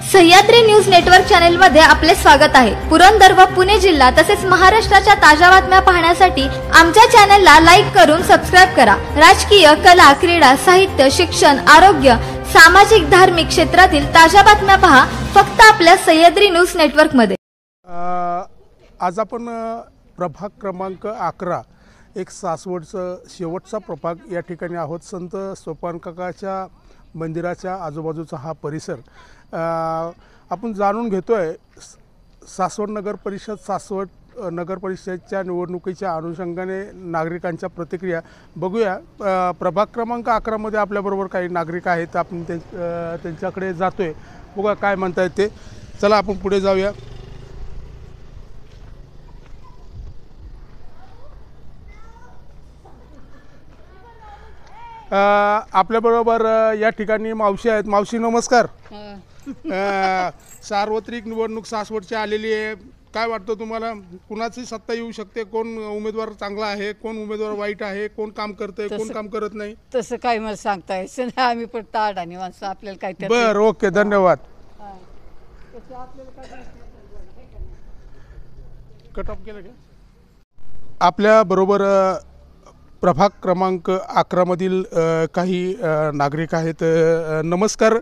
Sahyadri news network channel मध्ये आपले स्वागत आहे। पुरंदर व पुणे जिल्हा तसेच महाराष्ट्राच्या ताज्या बातम्या पाहण्यासाठी आमच्या चॅनलला लाईक करून सबस्क्राइब करा। राजकीय, कला, क्रीडा, साहित्य, शिक्षण, आरोग्य, सामाजिक, धार्मिक क्षेत्रातील ताज्या बातम्या पहा फक्त आपल्या सह्याद्री न्यूज नेटवर्क मध्ये। आज आपण प्रभाग क्रमांक 11 एक सासवडचा शेवटचा प्रभाग या ठिकाणी आहोत। संत सोपान काकाच्या मंदिराच्या आजूबाजूचा हा परिसर आपण जाणून घेतोय। सासवड नगर परिषद सासवड नगर परिषदेच्या निवडणुकीच्या अनुषंगाने नागरिकांच्या प्रतिक्रिया बघूया। प्रभाग क्रमांक 11 मध्ये आपल्याबरोबर काही नागरिक आहेत, आपण त्यांच्याकडे जातोय, बघा काय म्हणतायत ते। चला आपण पुढे जाऊया। आपल्याबरोबर या ठिकाणी मावशी आहेत। मावशी नमस्कार। सार्वत्रिक निवडणूक सासवडची आलेली आहे, काय वाटतं तुम्हाला कुणाची सत्ता येऊ शकते? कोण उमेदवार चांगला आहे, कोण उमेदवार वाईट आहे, कोण काम करतंय, कोण काम करत नाही? तसं काही मला सांगता यायचं नाही, आम्ही पण ताडाने माणसं, आपल्याला काय। बरं, ओके, धन्यवाद। कट ऑफ केलं का? आपल्या बरोबर प्रभाग क्रमांक 11 मधील काही नागरिक आहेत। नमस्कार।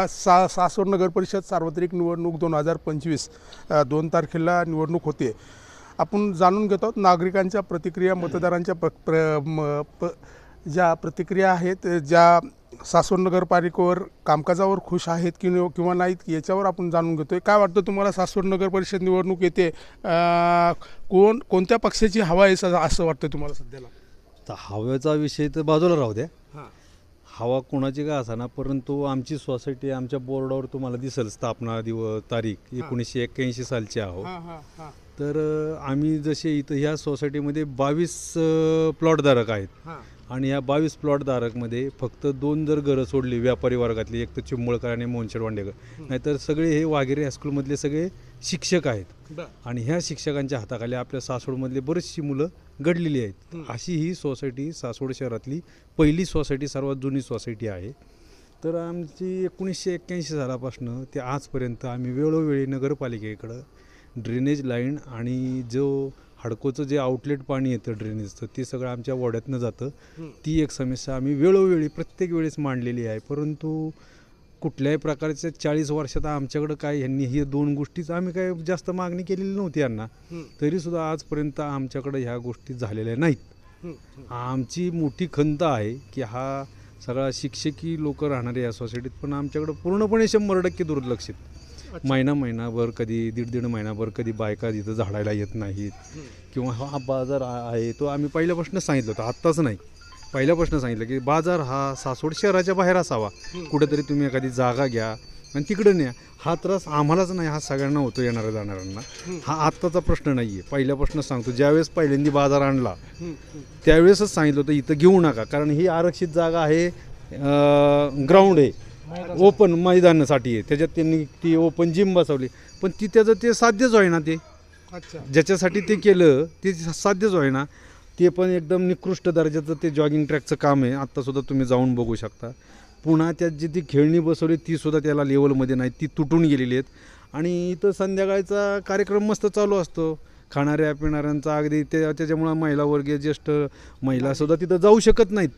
सासवड नगर परिषद सार्वत्रिक निवडणूक 2025 2 तारखेला निवडणूक होते। आपण जाणून घेतो नागरिकांच्या प्रतिक्रिया, मतदारांच्या ज्या प्रतिक्रिया आहेत, ज्या सासवड नगरपालिकेवर कामकाजावर खुश आहेत किंवा नाहीत याच्यावर आपण जाणून घेतोय। काय वाटतं तुम्हाला सासवड नगर परिषद निवडणूक येते, कोणत्या पक्षाची हवा आहे असं वाटतं तुम्हाला सध्याला? तर हव्याचा विषय तर बाजूला राहू द्या, हवा कोणाची का असा ना, परंतु आमची सोसायटी आमच्या बोर्डावर तुम्हाला दिसेल स्थापना दिवस तारीख 1981 सालची आहोत। तर आम्ही जसे इथं ह्या सोसायटीमध्ये 22 प्लॉटधारक आहेत आणि या 22 प्लॉटधारकमध्ये फक्त 2 जर घरं सोडली व्यापारी वर्गातली, एक तर चिंबळकर आणि मोहनशेठ वांडेकर, नाहीतर सगळे हे वाघेरे हायस्कूलमधले सगळे शिक्षक आहेत आणि ह्या शिक्षकांच्या हाताखाली आपल्या सासवडमधले बरीचशी मुलं घडलेली आहेत। अशी ही सोसायटी सासवड शहरातली पहिली सोसायटी, सर्वात जुनी सोसायटी आहे। तर आमची 1981 सालापासून ते आजपर्यंत आम्ही वेळोवेळी नगरपालिकेकडं ड्रेनेज लाईन आणि जो हडकोचं जे आउटलेट पाणी येतं ड्रेनेजचं, ते सगळं आमच्या वड्यातनं जातं। ती एक समस्या आम्ही वेळोवेळी प्रत्येक वेळेस मांडलेली आहे, परंतु कुठल्याही प्रकारच्या 40 वर्षात आमच्याकडं काय ह्यांनी ही 2 गोष्टीच आम्ही काय जास्त मागणी केलेली नव्हती यांना, तरीसुद्धा आजपर्यंत आमच्याकडं ह्या गोष्टी झालेल्या नाहीत। आमची मोठी खंत आहे की हा सगळा शिक्षकी लोक राहणारे या सोसायटीत, पण आमच्याकडं पूर्णपणे 100% दुर्लक्षित। महिनाभर, कधी दीड महिनाभर कधी बायका तिथं झाडायला येत नाहीत किंवा हा बाजार आहे तो आम्ही पहिल्यापासून सांगितलं होतं, आत्ताच नाही, पहिल्यापासून सांगितलं की बाजार हा सासवड शहराच्या बाहेर असावा, कुठेतरी तुम्ही एखादी जागा घ्या आणि तिकडं न्या। हा त्रास आम्हालाच नाही, हा सगळ्यांना होतो, येणाऱ्या जाणाऱ्यांना। हा आत्ताचा प्रश्न नाही आहे, पहिल्यापासून सांगतो। ज्यावेळेस पहिल्यांदा बाजार आणला त्यावेळेसच सांगितलं होतं इथं घेऊ नका, कारण ही आरक्षित जागा आहे, ग्राउंड आहे, ओपन मैदानासाठी आहे, त्याच्यात त्यांनी ती ओपन जिम बसवली, पण ती त्याचं ते साध्यच होईना, ते ज्याच्यासाठी ते केलं ते साध्यच होईना। ते पण एकदम निकृष्ट दर्जाचं ते जॉगिंग ट्रॅकचं काम आहे, आत्तासुद्धा तुम्ही जाऊन बघू शकता। पुन्हा त्यात जी ती खेळणी बसवली तीसुद्धा त्याला लेवलमध्ये नाही, ती तुटून गेलेली आहेत। आणि इथं संध्याकाळचा कार्यक्रम मस्त चालू असतो, खाणाऱ्या पिणाऱ्यांचा, अगदी त्याच्यामुळं महिलावर्गीय ज्येष्ठ महिलासुद्धा तिथं जाऊ शकत नाहीत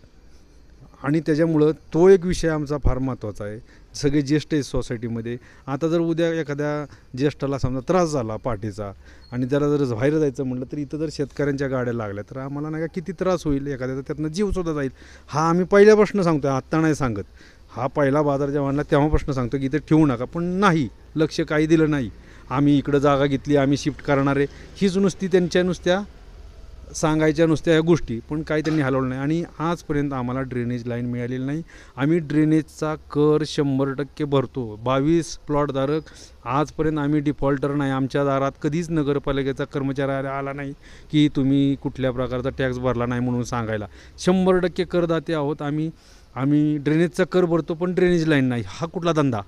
आणि त्याच्यामुळं तो एक विषय आमचा फार महत्त्वाचा आहे। सगळे ज्येष्ठ आहेत सोसायटीमध्ये। आता जर उद्या एखाद्या ज्येष्ठाला समजा त्रास झाला पाठीचा आणि त्याला जर बाहेर जायचं म्हटलं तर इथं जर शेतकऱ्यांच्या गाड्या लागल्या तर आम्हाला नाही का किती त्रास होईल, एखाद्याचा त्यातनं जीवसुद्धा जाईल। हा आम्ही पहिल्यापासून सांगतो, आत्ता नाही सांगत, हा पहिला बाजार जेव्हा आणला तेव्हापासून सांगतो की इथं ठेवू नका, पण नाही, लक्ष काही दिलं नाही। आम्ही इकडं जागा घेतली, आम्ही शिफ्ट करणार आहे, हीच नुसती त्यांच्या नुसत्या सांगायच्या नुसत्या ह्या गोष्टी, पण काही त्यांनी हलवलं नाही। आणि आजपर्यंत आम्हाला ड्रेनेज लाईन मिळालेली नाही। आम्ही ड्रेनेजचा कर 100% भरतो। 22 प्लॉटधारक आजपर्यंत आम्ही डिफॉल्टर नाही, आमच्या दारात कधीच नगरपालिकेचा कर्मचारी आला नाही की तुम्ही कुठल्या प्रकारचा टॅक्स भरला नाही म्हणून सांगायला। 100% करदाते आहोत आम्ही ड्रेनेजचा कर भरतो, पण ड्रेनेज लाईन नाही। हा कुठला धंदा?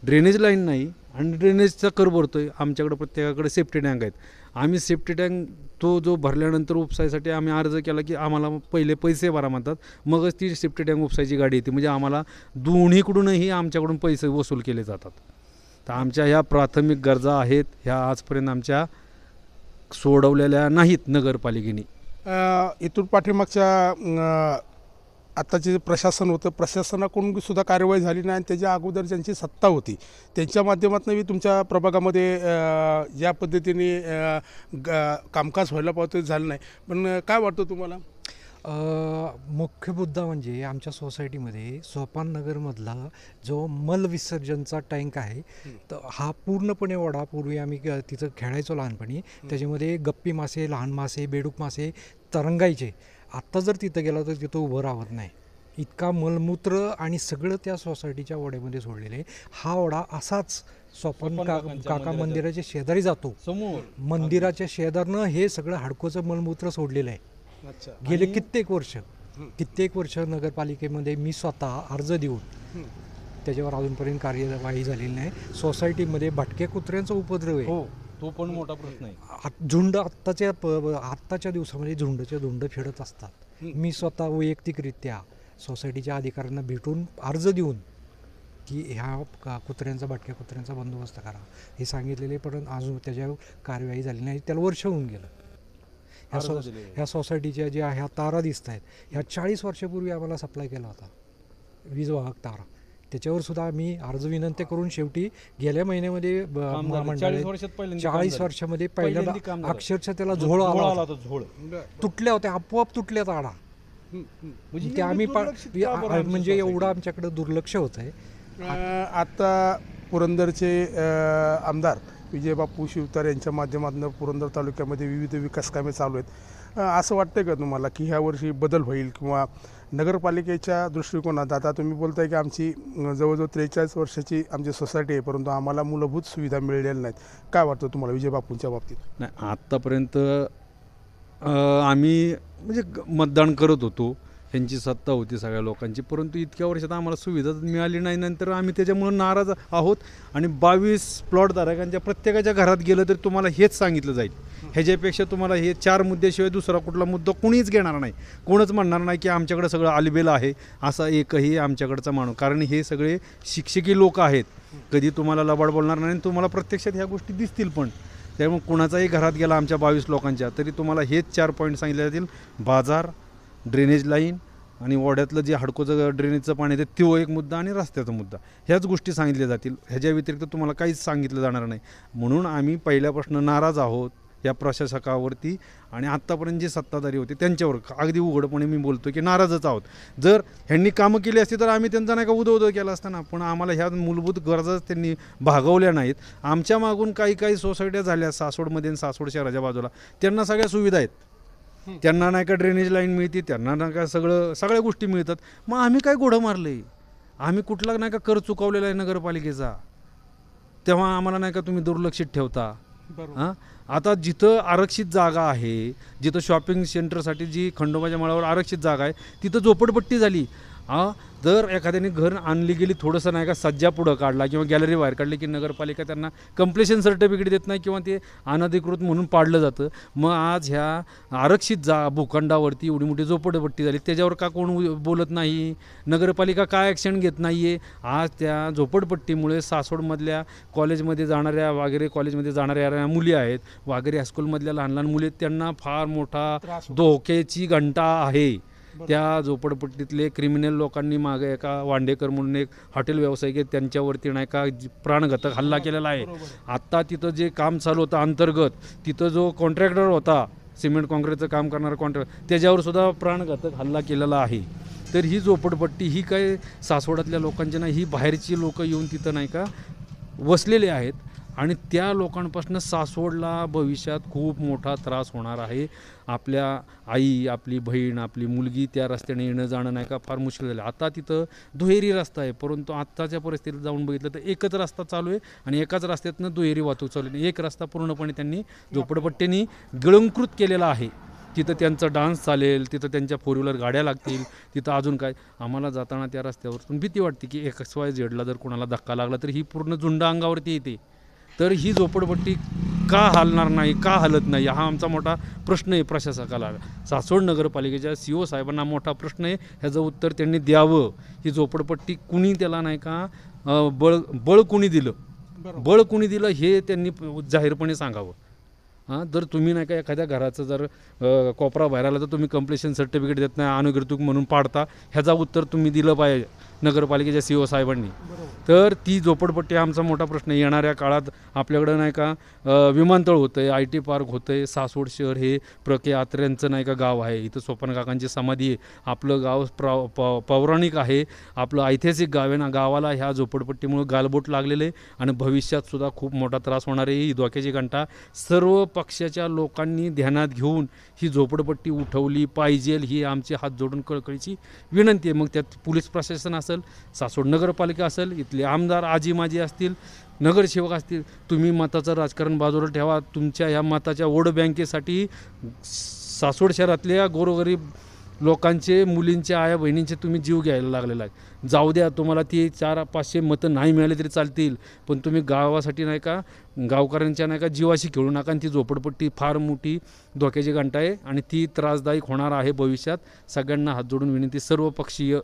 ड्रेनेज लाईन नाही आणि ड्रेनेजचा कर भरतोय। आमच्याकडे प्रत्येकाकडे सेफ्टी टँक आहेत, आम्ही सेफ्टी टँक तो जो भरल्यानंतर उपसायसाठी आम्ही अर्ज केला की आम्हाला पहिले पैसे भरा म्हणतात, मगच ती सेफ्टी टँक उपसायची गाडी येते। म्हणजे आम्हाला दोन्हीकडूनही आमच्याकडून पैसे वसूल केले जातात। तर आमच्या ह्या प्राथमिक गरजा आहेत ह्या आजपर्यंत आमच्या सोडवलेल्या नाहीत नगरपालिकेने. इथून पाठीमागच्या आत्ताचे जे प्रशासन होतं प्रशासनाकडून सुद्धा कार्यवाही झाली नाही आणि त्याच्या अगोदर ज्यांची सत्ता होती त्यांच्या माध्यमातून मी तुमच्या प्रभागामध्ये ज्या पद्धतीने कामकाज व्हायला पाहिजे झालं नाही. पण काय वाटतं तुम्हाला? मुख्य मुद्दा म्हणजे आमच्या सोसायटीमध्ये सोपान नगरमधला जो मल विसर्जनचा टँक आहे तर हा पूर्णपणे ओढा पूर्वी आम्ही तिथं खेळायचो लहानपणी. त्याच्यामध्ये गप्पी मासे, लहान मासे, बेडूक मासे तरंगायचे. आत्ता जर तिथं गेला तर तिथं उभं राहत नाही. इतका मलमूत्र आणि सगळं त्या सोसायटीच्या ओढ्यामध्ये सोडलेलं आहे. हा ओढा असाच सोपान काका मंदिराच्या शेजारी जातो. समोर मंदिराच्या शेजारनं हे सगळं हाडकोचं मलमूत्र सोडलेलं आहे. गेले कित्येक वर्ष नगरपालिकेमध्ये मी स्वतः अर्ज देऊन त्याच्यावर अजूनपर्यंत कार्यवाही झालेली नाही. सोसायटीमध्ये भटक्या कुत्र्यांचा उपद्रव आहे. तो पण मोठा प्रश्न आहे. झुंड आत्ताच्या दिवसामध्ये झुंड फिरत असतात. मी स्वतः वैयक्तिकरित्या सोसायटीच्या अधिकाऱ्यांना भेटून अर्ज देऊन की ह्या कुत्र्यांचा भटक्या कुत्र्यांचा बंदोबस्त करा हे सांगितलेले, पण अजून त्याच्यावर कार्यवाही झाली नाही. त्याला वर्ष होऊन गेलं. ह्या सोसायटीच्या ज्या ह्या तारा दिसत आहेत ह्या 40 वर्षापूर्वी आम्हाला सप्लाय केला होता वीज वाहक तारा. त्याच्यावर सुद्धा आम्ही अर्ज विनंती करून शेवटी गेल्या महिन्यामध्ये 40 वर्षामध्ये पहिल्यांदा अक्षरशः त्याला झोळ आला. तुटल्या होत्या, आपोआप तुटल्या तारा. ते आम्ही म्हणजे एवढं आमच्याकडे दुर्लक्ष होत आहे. आता पुरंदरचे आमदार विजयबापू शिवतार यांच्या माध्यमातून पुरंदर तालुक्यामध्ये विविध विकास कामे चालू आहेत. असं वाटतं का तुम्हाला की ह्या वर्षी बदल होईल किंवा नगरपालिकेच्या दृष्टिकोनात? आता तुम्ही बोलताय की आमची जवळजवळ 43 वर्षाची आमची सोसायटी आहे परंतु आम्हाला मूलभूत सुविधा मिळलेल्या नाहीत. काय वाटतं तुम्हाला विजयबापूंच्या बाबतीत? नाही, आत्तापर्यंत आम्ही म्हणजे मतदान करत होतो, ह्यांची सत्ता होती सगळ्या लोकांची, परंतु इतक्या वर्षात आम्हाला सुविधा मिळाली नाही. नंतर आम्ही त्याच्यामुळं नाराज आहोत. आणि 22 प्लॉटधारकांच्या प्रत्येकाच्या घरात गेलं तर तुम्हाला हेच सांगितलं जाईल. ह्याच्यापेक्षा तुम्हाला हे 4 मुद्द्याशिवाय दुसरा कुठला मुद्दा कोणीच घेणार नाही. कोणच म्हणणार नाही की आमच्याकडे सगळं आलबेल आहे असा एकही आमच्याकडचा माणूस. कारण हे सगळे शिक्षकी लोक आहेत. कधी तुम्हाला लबाड बोलणार नाही आणि तुम्हाला प्रत्यक्षात ह्या गोष्टी दिसतील पण. त्यामुळे कुणाचाही घरात गेला आमच्या 22 लोकांच्या तरी तुम्हाला हेच 4 पॉईंट सांगितले जातील. बाजार, ड्रेनेज लाईन आणि ओढ्यातलं जे हाडकोचं ड्रेनेजचं पाणी येतं तो एक मुद्दा आणि रस्त्याचा मुद्दा, ह्याच गोष्टी सांगितल्या जातील. ह्याच्या व्यतिरिक्त तुम्हाला काहीच सांगितलं जाणार नाही. म्हणून आम्ही पहिल्यापासून नाराज आहोत या प्रशासकावरती आणि आत्तापर्यंत जे सत्ताधारी होते त्यांच्यावर. अगदी उघडपणे मी बोलतो की नाराजच आहोत. जर ह्यांनी कामं केली असती तर आम्ही त्यांचा नाही का उदो केला असताना. पण आम्हाला ह्या मूलभूत गरजाच त्यांनी भागवल्या नाहीत. आमच्या मागून काही सोसायट्या झाल्या सासवडमध्ये आणि सासवड शहराच्या बाजूला, त्यांना सगळ्या सुविधा आहेत. त्यांना नाही का ड्रेनेज लाईन मिळते, त्यांना नाही का सगळ्या गोष्टी मिळतात. मग आम्ही काय घोडं मारलं आहे? आम्ही कुठला नाही का कर चुकवलेला आहे नगरपालिकेचा, तेव्हा आम्हाला नाही का तुम्ही दुर्लक्षित ठेवता. हां, आता जिथं आरक्षित जागा आहे, जिथं शॉपिंग सेंटरसाठी जी खंडोबाच्या माळावर आरक्षित जागा आहे तिथं झोपडपट्टी झाली. जर एखाद्याने घर आणली गेली थोडंसं नाही का सज्जा पुढं काढला किंवा गॅलरी बाहेर काढली की नगरपालिका त्यांना कंप्लेशन सर्टिफिकेट देत नाही किंवा ते अनधिकृत म्हणून पाडलं जातं. मग आज ह्या आरक्षित भूखंडावरती एवढी मोठी झोपडपट्टी झाली, त्याच्यावर का कोण बोलत नाही? नगरपालिका काय ॲक्शन घेत नाही आहे? आज त्या झोपडपट्टीमुळे सासवडमधल्या कॉलेजमध्ये जाणाऱ्या वाघेरे कॉलेजमध्ये जाणाऱ्या मुली आहेत, वाघेरे हायस्कूलमधल्या लहान लहान मुली, त्यांना फार मोठा धोक्याची घंटा आहे. त्या झोपडपट्टीतले क्रिमिनल लोकांनी मागे एका वांडेकर म्हणून एक हॉटेल व्यावसायिक आहे त्यांच्यावरती नाही का प्राणघातक हल्ला केलेला आहे. आत्ता तिथं जे काम चालू होतं अंतर्गत, तिथं जो कॉन्ट्रॅक्टर होता सिमेंट काँक्रीटचं काम करणारा कॉन्ट्रॅक्टर, त्याच्यावर सुद्धा प्राणघातक हल्ला केलेला आहे. तर ही झोपडपट्टी ही काय सासवडातल्या लोकांची नाही, ही बाहेरची लोक येऊन तिथं नाही का वसलेले आहेत. आणि त्या लोकांपासून सासवडला भविष्यात खूप मोठा त्रास होणार आहे. आपल्या आई, आपली बहीण, आपली मुलगी त्या रस्त्याने येणं जाणं नाही का फार मुश्किल झालं. आता तिथं दुहेरी रस्ता आहे, परंतु आत्ताच्या परिस्थितीत जाऊन बघितलं तर एकच रस्ता चालू आहे आणि एकाच रस्त्यातनं दुहेरी वाहतूक चालू आहे. एक रस्ता पूर्णपणे त्यांनी झोपडपट्टीने गिळंकृत केलेला आहे. तिथं त्यांचा डान्स चालेल, तिथं त्यांच्या 4 व्हीलर गाड्या लागतील, तिथं अजून काय. आम्हाला जाताना त्या रस्त्यावरून भीती वाटते की XYZ जर कोणाला धक्का लागला तर ही पूर्ण झुंड अंगावरती येते. तर ही झोपडपट्टी का हलणार नाही, का हलत नाही, हा आमचा मोठा प्रश्न आहे प्रशासकाला. सासवड नगरपालिकेच्या CO साहेबांना मोठा प्रश्न आहे, ह्याचं उत्तर त्यांनी द्यावं. ही झोपडपट्टी कुणी त्याला नाही का बळ कुणी दिलं, बळ कोणी दिलं हे त्यांनी जाहीरपणे सांगावं. हां, जर तुम्ही नाही का एखाद्या घराचं जर कोपरा बाहेर आला तर तुम्ही कंप्लेशन सर्टिफिकेट देत नाही, अनुग्रहित म्हणून पाडता, ह्याचा उत्तर तुम्ही दिलं पाहिजे नगरपालिकेच्या CO साहेबांनी. तर ती झोपडपट्टी आमचा मोठा प्रश्न आहे. येणाऱ्या काळात आपल्याकडं नाही का विमानतळ होतं आहे, IT पार्क होतं आहे, सासवड शहर हे के आत्र्यांचं नाही का गाव आहे, इथं सोपान काकांची समाधी आहे, आपलं गाव पौराणिक आहे, आपलं ऐतिहासिक गाव आहे ना. गावाला ह्या झोपडपट्टीमुळे गालबोट लागलेले आहे आणि भविष्यात सुद्धा खूप मोठा त्रास होणार आहे. ही धोक्याची घंटा सर्व पक्षाच्या लोकांनी ध्यानात घेऊन ही झोपडपट्टी उठवली पाहिजे, ही आमची हात जोडून कळकळीची विनंती आहे. मग त्यात पोलीस प्रशासन असेल, सासवड नगरपालिका असेल, इथले आमदार आजी माजी असतील, नगरसेवक असतील, तुम्ही मताचं राजकारण बाजूला ठेवा. तुमच्या ह्या मताच्या वोट बँकेसाठी सासवड शहरातल्या गोरगरीब लोकांचे, मुलींच्या, आया बहिणींचे तुम्ही जीव घ्यायला लागलेला आहे. जाऊ द्या, तुम्हाला ती 400-500 मतं नाही मिळाली तरी चालतील, पण तुम्ही गावासाठी नाही का, गावकऱ्यांच्या नाही का जीवाशी खेळू नका. आणि ती झोपडपट्टी फार मोठी धोक्याची घंटा आहे आणि ती त्रासदायक होणार आहे भविष्यात. सगळ्यांना हात जोडून विनंती, सर्व पक्षीय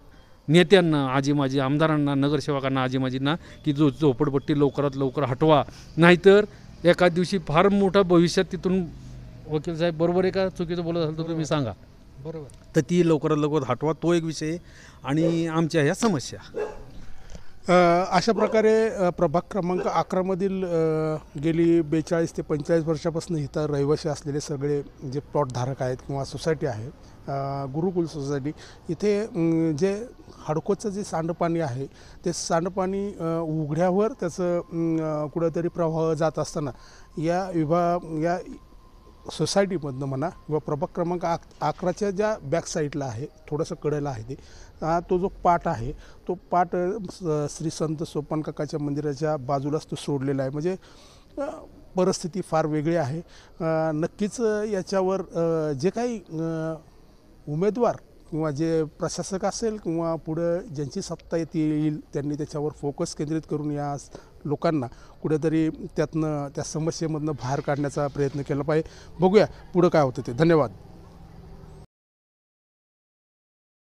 नेत्यांना, आजी माजी आमदारांना, नगरसेवकांना, आजी माजींना, की झोपडपट्टी लवकरात लवकर हटवा, नाहीतर एका दिवशी फार मोठा भविष्यात तिथून. वकील साहेब बरोबर आहे का? चुकीचं बोलत असेल तर तुम्ही सांगा. बरोबर. तर ती लवकरात लवकर हटवा, तो एक विषय. आणि आमच्या ह्या समस्या अशा प्रकारे प्रभाग क्रमांक 11मधील गेली 42 ते 45 वर्षापासून इथं रहिवासी असलेले सगळे जे प्लॉटधारक आहेत किंवा सोसायटी आहे, गुरुकुल सोसायटी, इथे जे हडकोचं जे सांडपाणी आहे ते सांडपाणी उघड्यावर त्याचं कुठंतरी प्रवाह जात असताना या सोसायटीमधनं म्हणा किंवा प्रभाग क्रमांक 11च्या ज्या बॅक साईडला आहे, थोडंसं कडेला आहे ते, तो जो पाट आहे तो पाट श्री संत सोपान काकाच्या मंदिराच्या बाजूलाच तो सोडलेला आहे. म्हणजे परिस्थिती फार वेगळी आहे. नक्कीच याच्यावर जे काही उमेदवार किंवा जे प्रशासक असेल किंवा पुढं ज्यांची सत्ता येईल त्यांनी त्याच्यावर फोकस केंद्रित करून या लोकांना कुठेतरी त्यातनं, त्या समस्येमधनं बाहेर काढण्याचा प्रयत्न केला पाहिजे. बघूया पुढं काय होतं ते. धन्यवाद.